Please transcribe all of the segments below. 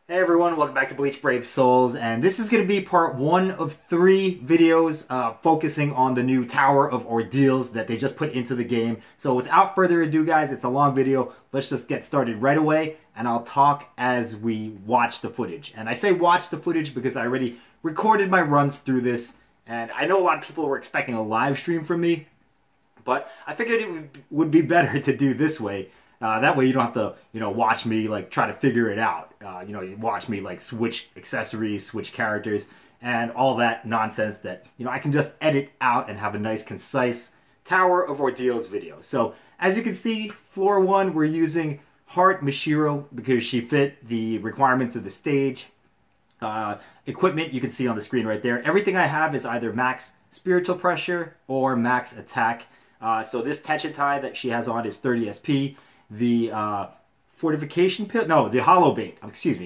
Hey everyone, welcome back to Bleach Brave Souls, and this is going to be part one of 3 videos focusing on the new Tower of Ordeals that they just put into the game. So without further ado guys, it's a long video, let's just get started right away, and I'll talk as we watch the footage. And I say watch the footage because I already recorded my runs through this, and I know a lot of people were expecting a live stream from me, but I figured it would be better to do this way. That way you don't have to, watch me like try to figure it out. You watch me like switch accessories, switch characters, and all that nonsense that, I can just edit out and have a nice, concise Tower of Ordeals video. So, as you can see, floor 1, we're using Heart Mishiro because she fit the requirements of the stage. Equipment, you can see on the screen right there. Everything I have is either max spiritual pressure or max attack. So this tension tie that she has on is 30 SP. The fortification pill, no, the hollow bait,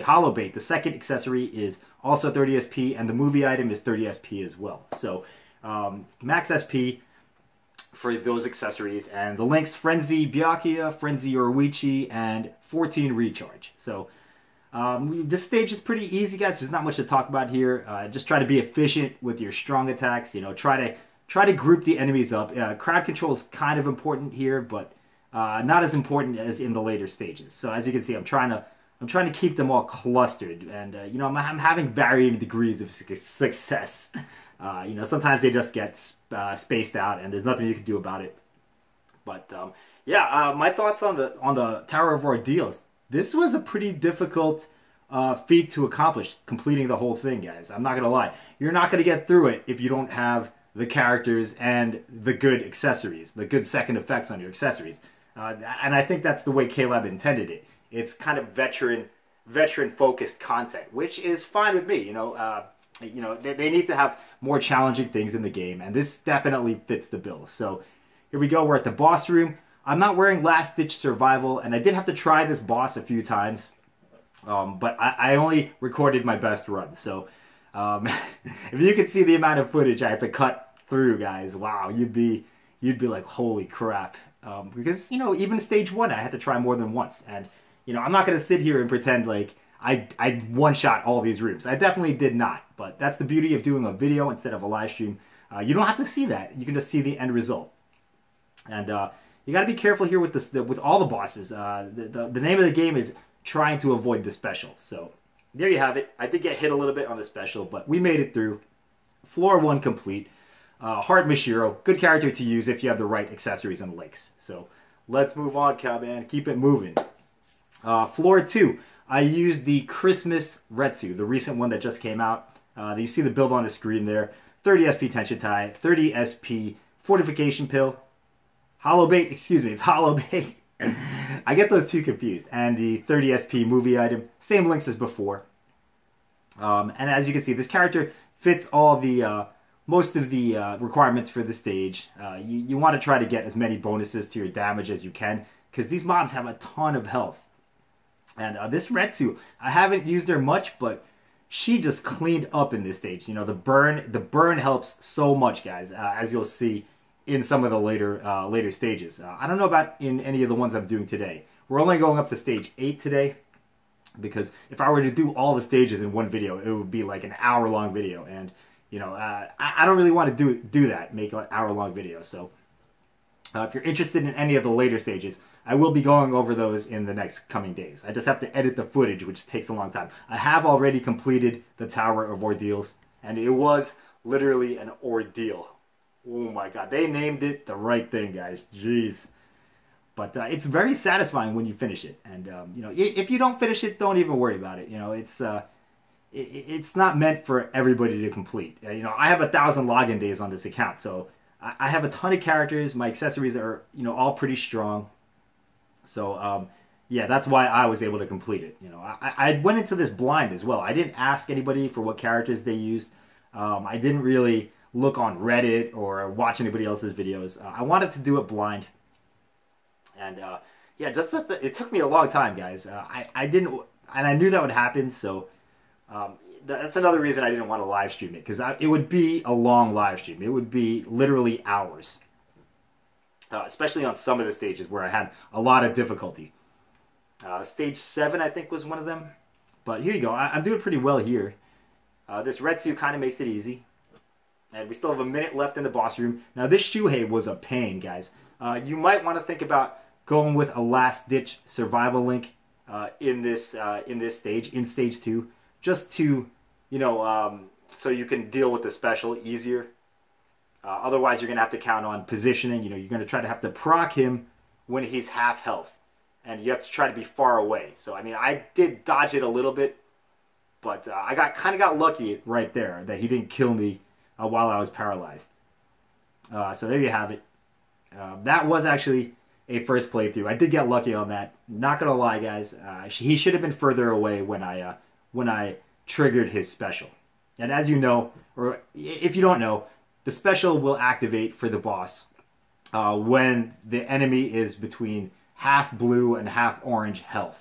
hollow bait, the second accessory is also 30 SP, and the movie item is 30 SP as well. So max SP for those accessories, and the links Frenzy Byakuya, Frenzy Oroichi, and 14 Recharge. So this stage is pretty easy, guys. There's not much to talk about here. Just try to be efficient with your strong attacks. Try to group the enemies up. Crowd control is kind of important here, but not as important as in the later stages. So as you can see, I'm trying to keep them all clustered, and I'm having varying degrees of success. Sometimes they just get spaced out, and there's nothing you can do about it. But my thoughts on the Tower of Ordeals. This was a pretty difficult feat to accomplish, completing the whole thing, guys. I'm not gonna lie. You're not gonna get through it if you don't have the characters and the good accessories, the good second effects on your accessories. And I think that's the way Caleb intended it. It's kind of veteran-focused content, which is fine with me. They need to have more challenging things in the game, and this definitely fits the bill. So here we go. We're at the boss room. I'm not wearing last-ditch survival, and I did have to try this boss a few times, but I only recorded my best run. So if you could see the amount of footage I had to cut through, guys, wow, you'd be like, holy crap. Because, even stage 1, I had to try more than once. And, I'm not going to sit here and pretend like I one-shot all these rooms. I definitely did not. But that's the beauty of doing a video instead of a live stream. You don't have to see that. You can just see the end result. And you got to be careful here with with all the bosses. The name of the game is trying to avoid the special. So there you have it. I did get hit a little bit on the special, but we made it through. Floor 1 complete. Heart Mishiro, good character to use if you have the right accessories and links. So let's move on, cowman. Keep it moving. Floor 2, I used the Christmas Retsu, the recent one that just came out. You see the build on the screen there. 30 SP tension tie, 30 SP fortification pill. Hollow bait, it's hollow bait. I get those two confused. And the 30 SP movie item, same links as before. And as you can see, this character fits all the most of the requirements for the stage. You want to try to get as many bonuses to your damage as you can, because these mobs have a ton of health. And this Retsu, I haven't used her much, but she just cleaned up in this stage. The burn helps so much, guys, as you'll see in some of the later stages. I don't know about in any of the ones I'm doing today. We're only going up to stage 8 today, because if I were to do all the stages in one video, it would be like an hour-long video, and I don't really want to do that, make an hour-long video. So if you're interested in any of the later stages, I will be going over those in the next coming days. I just have to edit the footage, which takes a long time. I have already completed the Tower of Ordeals, and it was literally an ordeal. Oh my god, they named it the right thing, guys. Jeez. But it's very satisfying when you finish it. And, if you don't finish it, don't even worry about it. It's not meant for everybody to complete. I have 1,000 login days on this account, so I have a ton of characters. My accessories are, all pretty strong. So, yeah, that's why I was able to complete it. I went into this blind as well. I didn't ask anybody for what characters they used. I didn't really look on Reddit or watch anybody else's videos. I wanted to do it blind. And, yeah, it took me a long time, guys. I didn't, and I knew that would happen, so that's another reason I didn't want to live stream it, because it would be a long live stream. It would be literally hours, especially on some of the stages where I had a lot of difficulty. Stage 7, I think, was one of them. But here you go. I'm doing pretty well here. This Retsu kind of makes it easy. And we still have a minute left in the boss room. Now, this Shuhei was a pain, guys. You might want to think about going with a last-ditch survival link in this stage, in stage 2, just to, you know, so you can deal with the special easier. Otherwise, you're going to have to count on positioning. You know, you're going to try to have to proc him when he's half health. And you have to try to be far away. So, I mean, I did dodge it a little bit. But I kind of got lucky right there that he didn't kill me while I was paralyzed. So there you have it. That was actually a first playthrough. I did get lucky on that. Not going to lie, guys. He should have been further away when I triggered his special. And as you know, or if you don't know, the special will activate for the boss when the enemy is between half blue and half orange health.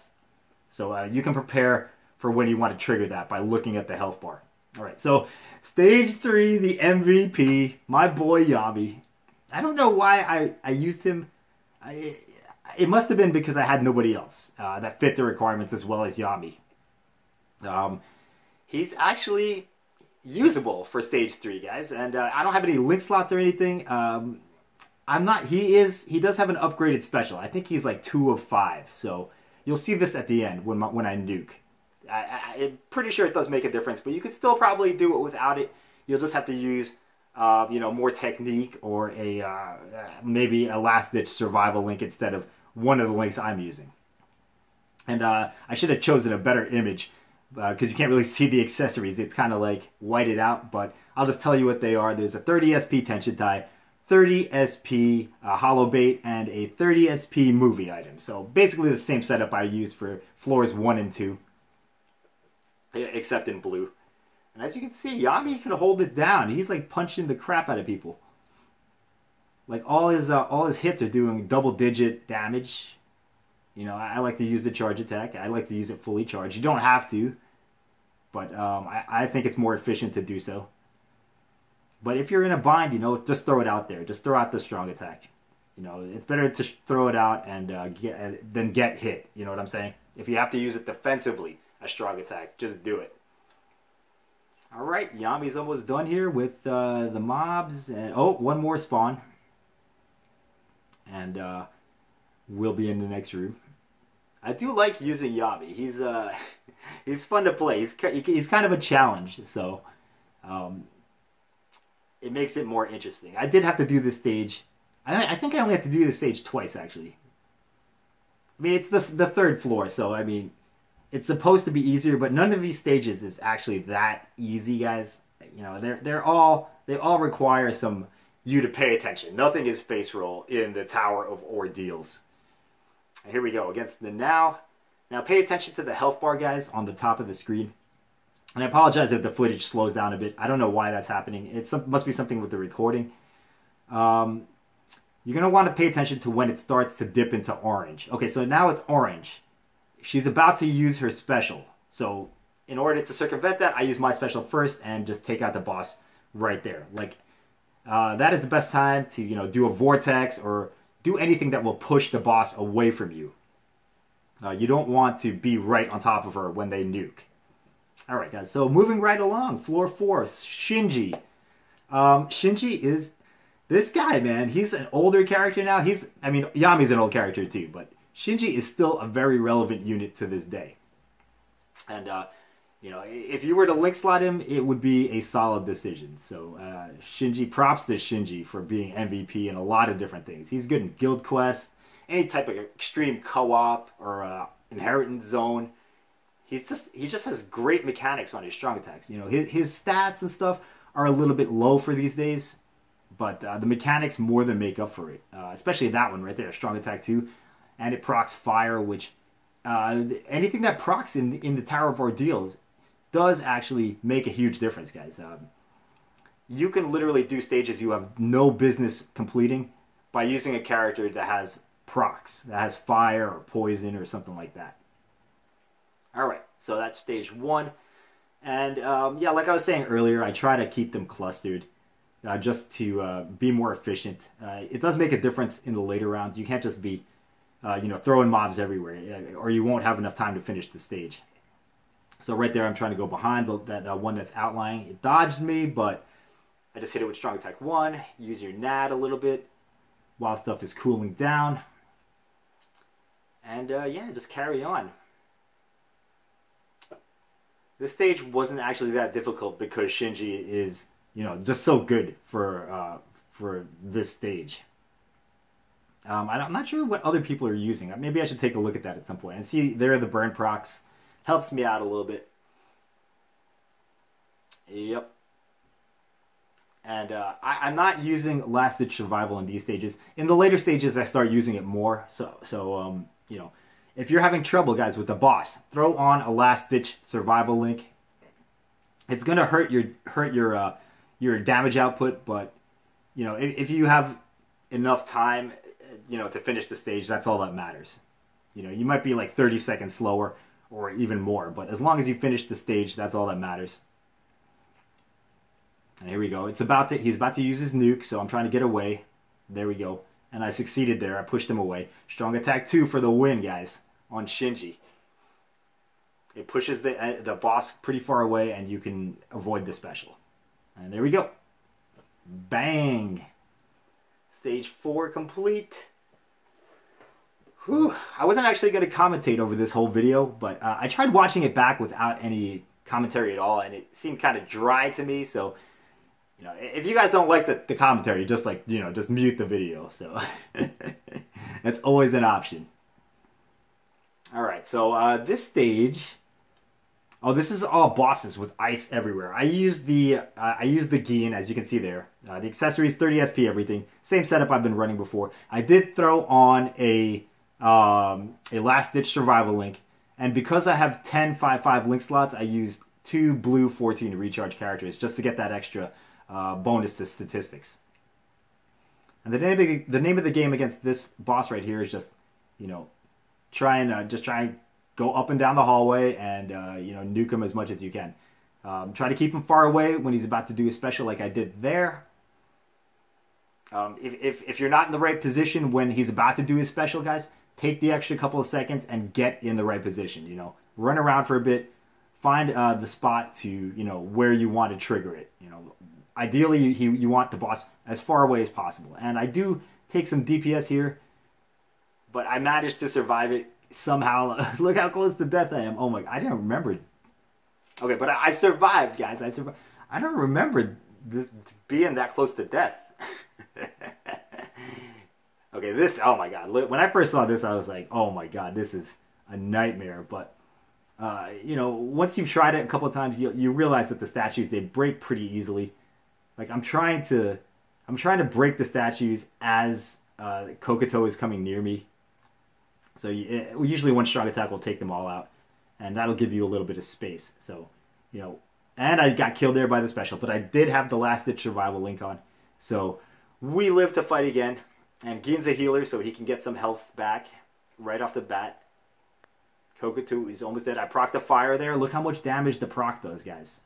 So you can prepare for when you want to trigger that by looking at the health bar. All right, so stage 3, the MVP, my boy Yami. I don't know why I used him. It must have been because I had nobody else that fit the requirements as well as Yami. He's actually usable for stage 3, guys, and I don't have any link slots or anything. He does have an upgraded special. I think he's like 2 of 5, so you'll see this at the end when I nuke. I'm pretty sure it does make a difference, but you could still probably do it without it. You'll just have to use, you know, more technique or maybe a last-ditch survival link instead of one of the links I'm using. And I should have chosen a better image because you can't really see the accessories. It's kind of like whited out, but I'll just tell you what they are. There's a 30 SP tension tie, 30 SP hollow bait, and a 30 SP movie item. So basically the same setup I used for floors 1 and 2. Except in blue. And as you can see, Yami can hold it down. He's like punching the crap out of people. Like all his hits are doing double-digit damage. You know, I like to use the charge attack. I like to use it fully charged. You don't have to, but I think it's more efficient to do so. But if you're in a bind, you know, just throw it out there. Just throw out the strong attack. You know, it's better to throw it out and than get hit. You know what I'm saying? If you have to use it defensively, a strong attack, just do it. All right, Yami's almost done here with the mobs, and oh, one more spawn, and we'll be in the next room. I do like using Yami. He's fun to play. He's kind of a challenge, so it makes it more interesting. I did have to do this stage. I think I only have to do this stage twice, actually. I mean, it's the third floor, so I mean, it's supposed to be easier, but none of these stages is actually that easy, guys. You know, they all require you to pay attention. Nothing is face roll in the Tower of Ordeals. And here we go against the Now. Now pay attention to the health bar, guys, on the top of the screen. And I apologize if the footage slows down a bit. I don't know why that's happening. It must be something with the recording. You're going to want to pay attention to when it starts to dip into orange. Okay, so now it's orange. She's about to use her special. So in order to circumvent that, I use my special first and just take out the boss right there. Like, that is the best time to, you know, do a vortex or do anything that will push the boss away from you. You don't want to be right on top of her when they nuke. All right, guys, so moving right along, floor 4, Shinji. Shinji is this guy, man. He's an older character now. I mean, Yami's an old character too, but Shinji is still a very relevant unit to this day. And, you know, if you were to link slot him, it would be a solid decision. So, props to Shinji for being MVP in a lot of different things. He's good in Guild Quest, any type of extreme co-op or inheritance zone. He just has great mechanics on his strong attacks. You know, his stats and stuff are a little bit low for these days, but the mechanics more than make up for it. Especially that one right there, strong attack 2. And it procs fire, which anything that procs in the Tower of Ordeals does actually make a huge difference, guys. You can literally do stages you have no business completing by using a character that has procs, that has fire or poison or something like that. All right, so that's stage 1. And yeah, like I was saying earlier, I try to keep them clustered just to be more efficient. It does make a difference in the later rounds. You can't just be you know, throwing mobs everywhere, or you won't have enough time to finish the stage. So right there, I'm trying to go behind that one that's outlying. It dodged me, but I just hit it with strong attack 1. Use your NAD a little bit while stuff is cooling down. And yeah, just carry on. This stage wasn't actually that difficult because Shinji is, you know, just so good for this stage. I'm not sure what other people are using. Maybe I should take a look at that at some point. And see, there are the burn procs. Helps me out a little bit. Yep. And I'm not using Last Ditch Survival in these stages. In the later stages, I start using it more. So you know, if you're having trouble, guys, with the boss, throw on a Last Ditch Survival link. It's gonna hurt your damage output, but you know, if you have enough time, you know, to finish the stage, that's all that matters. You know, you might be like 30 seconds slower or even more, but as long as you finish the stage, that's all that matters. And here we go. He's about to use his nuke, so I'm trying to get away. There we go. And I succeeded there. I pushed him away. Strong attack 2 for the win, guys, on Shinji. It pushes the boss pretty far away, and you can avoid the special. And there we go. Bang. Stage 4 complete. Whew. I wasn't actually going to commentate over this whole video, but I tried watching it back without any commentary at all, and it seemed kind of dry to me, so... You know, if you guys don't like the commentary, just like, you know, just mute the video. So that's always an option. All right, so this stage, oh, this is all bosses with ice everywhere. I use the Gin, as you can see there. The accessories, 30 SP, everything. Same setup I've been running before. I did throw on a Last Ditch Survival link, and because I have 10 5/5 link slots, I used 2 blue 14 recharge characters just to get that extra bonus to statistics. And the name of the game against this boss right here is just, you know, try and go up and down the hallway and you know, nuke him as much as you can. Try to keep him far away when he's about to do a special, like I did there. If you're not in the right position when he's about to do his special, guys, take the extra couple of seconds and get in the right position. You know, run around for a bit, find the spot to, you know, where you want to trigger it. You know. Ideally, you want the boss as far away as possible. And I do take some DPS here, but I managed to survive it somehow. Look how close to death I am. Oh my, I didn't remember. Okay, but I survived, guys. I survived. I don't remember this being that close to death. Okay, this, oh my god. When I first saw this, I was like, oh my god, this is a nightmare. But, you know, once you've tried it a couple of times, you realize that the statues, they break pretty easily. Like, I'm trying to break the statues as Kokoto is coming near me. So usually one strong attack will take them all out, and that'll give you a little bit of space. So, you know, and I got killed there by the special, but I did have the Last Ditch Survival link on. So we live to fight again, and Gin's a healer, so he can get some health back right off the bat. Kokoto is almost dead. I proc the fire there. Look how much damage the proc does, guys.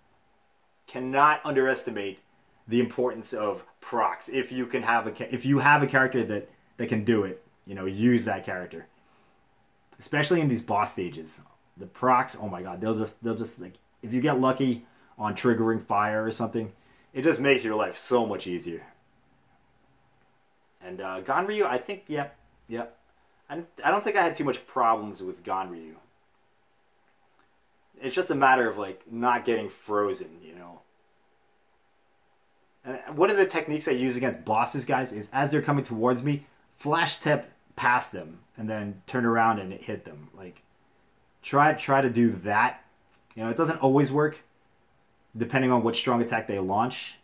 Cannot underestimate the importance of procs. If you have a character that can do it, you know, use that character. Especially in these boss stages, the procs. Oh my god, they'll just like, if you get lucky on triggering fire or something, it just makes your life so much easier. And Ganryu, I think, yep. I don't think I had too much problems with Ganryu. It's just a matter of like not getting frozen, you know. And one of the techniques I use against bosses, guys, is as they're coming towards me, flash tap past them and then turn around and hit them. Like, try to do that. You know, it doesn't always work, depending on what strong attack they launch.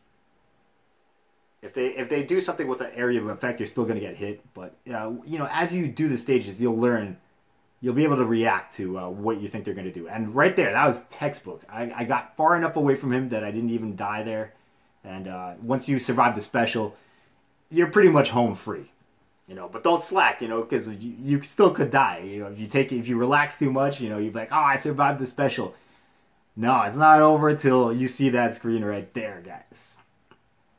If they do something with an area of effect, you're still going to get hit. But you know, as you do the stages, you'll learn. You'll be able to react to what you think they're going to do. And right there, that was textbook. I got far enough away from him that I didn't even die there. And once you survive the special, you're pretty much home free. You know, but don't slack, you know, because you still could die. You know, if you relax too much, you know, you're like, oh, I survived the special. No, it's not over until you see that screen right there, guys.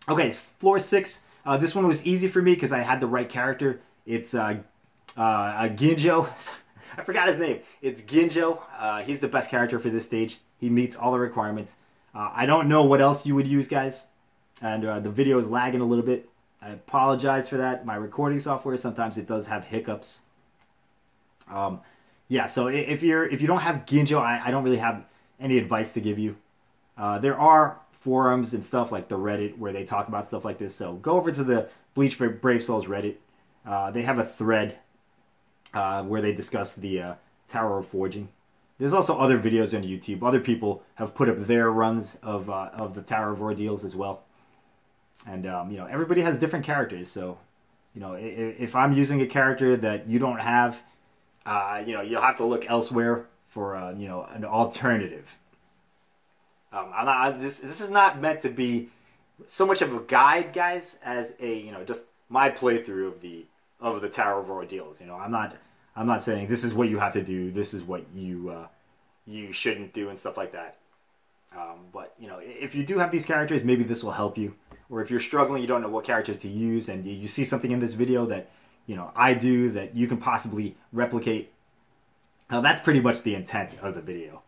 Okay, floor 6. This one was easy for me because I had the right character. It's Ginjo. I forgot his name. It's Ginjo. He's the best character for this stage. He meets all the requirements. I don't know what else you would use, guys. And the video is lagging a little bit. I apologize for that. My recording software, sometimes it does have hiccups. Yeah, so if you don't have Ginjo, I don't really have any advice to give you. There are forums and stuff like the Reddit where they talk about stuff like this. So go over to the Bleach Brave Souls Reddit. They have a thread where they discuss the Tower of Forging. There's also other videos on YouTube. Other people have put up their runs of the Tower of Ordeals as well. And you know, everybody has different characters. So you know, if I'm using a character that you don't have, you know, you'll have to look elsewhere for you know, an alternative. This is not meant to be so much of a guide, guys, as a, you know, just my playthrough of the Tower of Ordeals. You know, I'm not saying this is what you have to do, this is what you shouldn't do and stuff like that. But you know, if you do have these characters, maybe this will help you. Or if you're struggling, you don't know what characters to use, and you see something in this video that, you know, I do that you can possibly replicate. Now that's pretty much the intent of the video.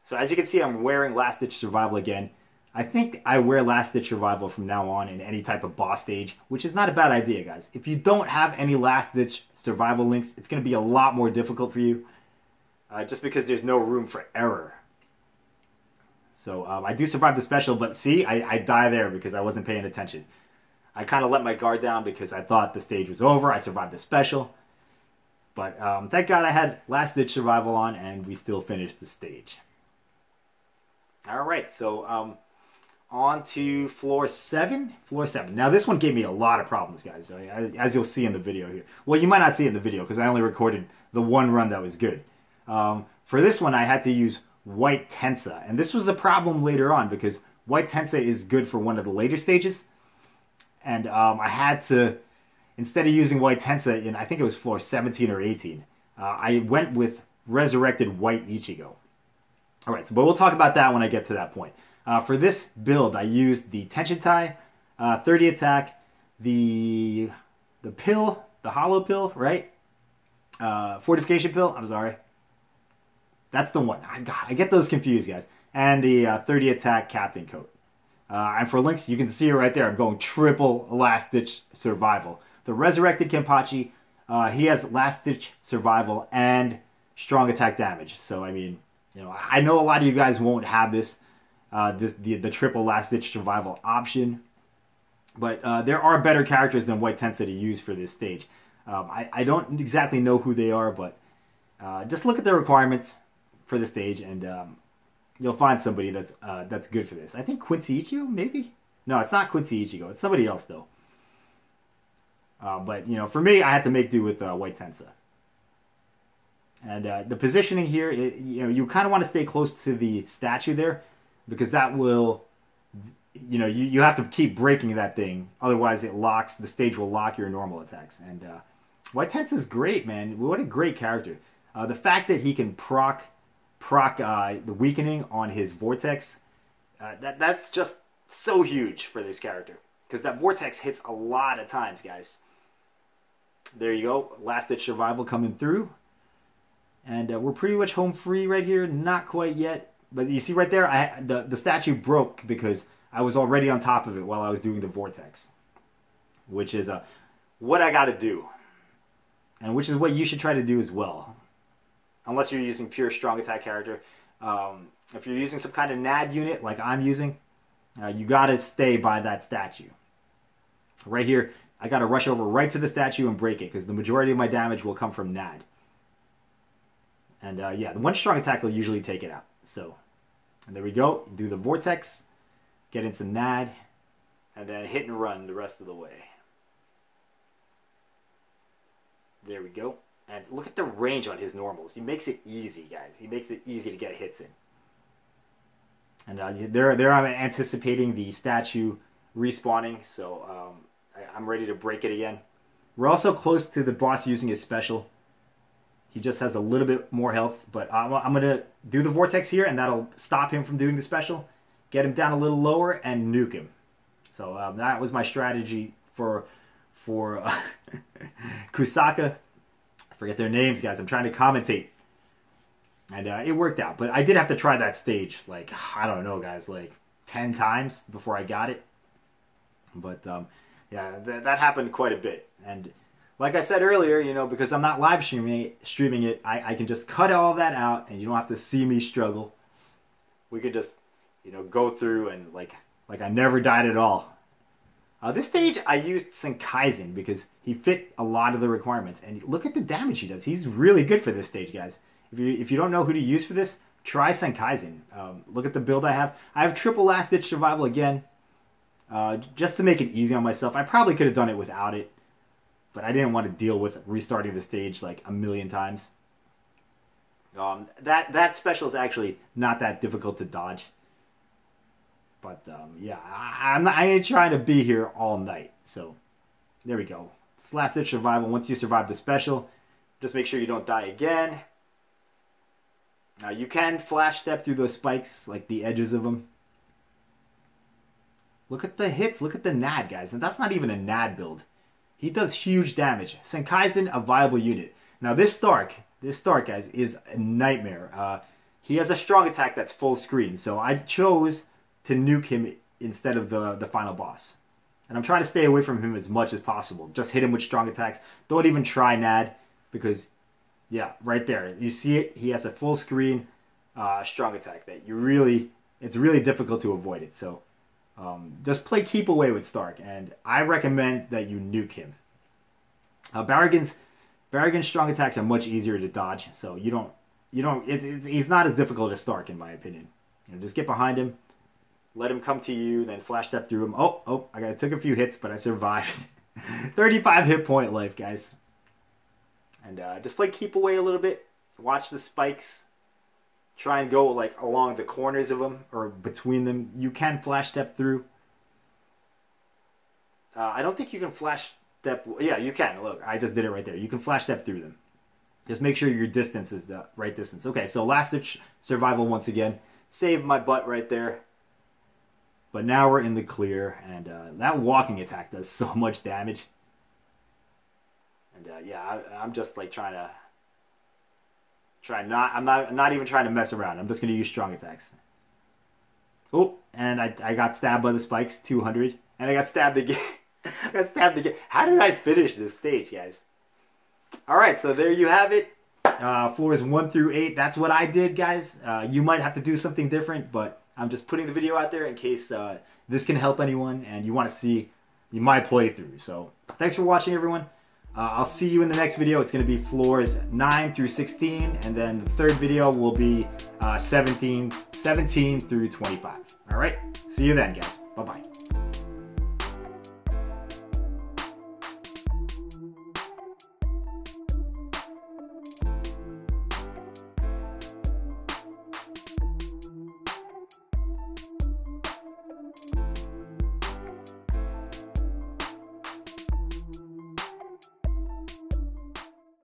So as you can see, I'm wearing Last Ditch Survival again. I think I wear Last Ditch Survival from now on in any type of boss stage, which is not a bad idea, guys. If you don't have any Last Ditch Survival links, it's going to be a lot more difficult for you, just because there's no room for error. So I do survive the special, but see, I die there because I wasn't paying attention. I kind of let my guard down because I thought the stage was over. I survived the special. But thank God I had Last Ditch Survival on, and we still finished the stage. Alright, so on to floor 7. Floor 7. Now this one gave me a lot of problems, guys, as you'll see in the video here. Well, you might not see it in the video because I only recorded the one run that was good. For this one, I had to use White Tensa, and this was a problem later on because White Tensa is good for one of the later stages, and I had to, instead of using White Tensa in, I think it was floor 17 or 18, I went with Resurrected White Ichigo. Alright, so, but we'll talk about that when I get to that point. For this build, I used the Tension Tai, 30 attack, the pill, the hollow pill, right? Fortification pill, I'm sorry. That's the one. I get those confused, guys. And the 30 attack Captain Coat. And for links, you can see it right there. I'm going triple Last Ditch Survival. The Resurrected Kenpachi, he has Last Ditch Survival and strong attack damage. So, I mean, you know, I know a lot of you guys won't have this, the triple Last Ditch Survival option. But there are better characters than White Tensa to use for this stage. I don't exactly know who they are, but just look at the requirements for the stage, and you'll find somebody that's good for this. I think Quincy Ichigo, maybe? No, it's not Quincy Ichigo. It's somebody else, though. But, you know, for me, I had to make do with White Tensa. And the positioning here, you know, you kind of want to stay close to the statue there, because that will, you know, you have to keep breaking that thing. Otherwise, it locks, the stage will lock your normal attacks. And White Tensa is great, man. What a great character. The fact that he can proc the weakening on his vortex, that's just so huge for this character, because that vortex hits a lot of times, guys. There you go, Last Ditch Survival coming through, and we're pretty much home free right here. Not quite yet, but you see right there, the statue broke because I was already on top of it while I was doing the vortex, which is what I got to do, and which is what you should try to do as well. Unless you're using pure strong attack character. If you're using some kind of NAD unit like I'm using, you gotta stay by that statue. Right here, I gotta rush over right to the statue and break it, because the majority of my damage will come from NAD. And yeah, the one strong attack will usually take it out. So, and there we go. Do the vortex, get in some NAD, and then hit and run the rest of the way. There we go. And look at the range on his normals. He makes it easy, guys. He makes it easy to get hits in. And there I'm anticipating the statue respawning, so I'm ready to break it again. We're also close to the boss using his special. He just has a little bit more health, but I'm going to do the vortex here, and that'll stop him from doing the special. Get him down a little lower and nuke him. So that was my strategy for Kusaka. forget their names, guys. I'm trying to commentate. And it worked out. But I did have to try that stage, like, I don't know, guys, like 10 times before I got it. But, yeah, that happened quite a bit. And like I said earlier, you know, because I'm not live streaming it, I can just cut all that out, and you don't have to see me struggle. We could just, you know, go through and, like I never died at all. This stage, I used Senkaimon because he fit a lot of the requirements. And look at the damage he does. He's really good for this stage, guys. If you don't know who to use for this, try Senkaimon. Look at the build I have. I have triple last ditch survival again, just to make it easy on myself. I probably could have done it without it, but I didn't want to deal with restarting the stage like a million times. That special is actually not that difficult to dodge. But yeah, I ain't trying to be here all night. So there we go. It's last ditch survival. Once you survive the special, just make sure you don't die again. You can flash step through those spikes, like the edges of them. Look at the hits. Look at the NAD, guys. And that's not even a NAD build. He does huge damage. Senkaimon, a viable unit. Now this Stark, guys, is a nightmare. He has a strong attack that's full screen. So I chose to nuke him instead of the final boss. And I'm trying to stay away from him as much as possible. Just hit him with strong attacks. Don't even try NAD because... yeah, right there. You see it? He has a full screen strong attack that it's really difficult to avoid it. So just play keep away with Stark, and I recommend that you nuke him. Barragan's strong attacks are much easier to dodge, so he's not as difficult as Stark in my opinion. You know, just get behind him, let him come to you, then flash step through him. Oh, I took a few hits, but I survived. 35 hit point life, guys. And just play keep away a little bit. Watch the spikes. Try and go like along the corners of them or between them. You can flash step through. I don't think you can flash step. Yeah, you can. Look, I just did it right there. You can flash step through them. Just make sure your distance is the right distance. Okay, so last ditch survival once again. Saved my butt right there. But now we're in the clear, and that walking attack does so much damage. And yeah, I'm just like I'm not even trying to mess around. I'm just going to use strong attacks. Oh, and I got stabbed by the spikes, 200. And I got stabbed again. I got stabbed again. How did I finish this stage, guys? Alright, so there you have it. Floors 1 through 8. That's what I did, guys. You might have to do something different, but I'm just putting the video out there in case this can help anyone and you want to see my playthrough. So, thanks for watching, everyone. I'll see you in the next video. It's going to be floors 9 through 16, and then the third video will be 17 through 25. All right? See you then, guys. Bye-bye.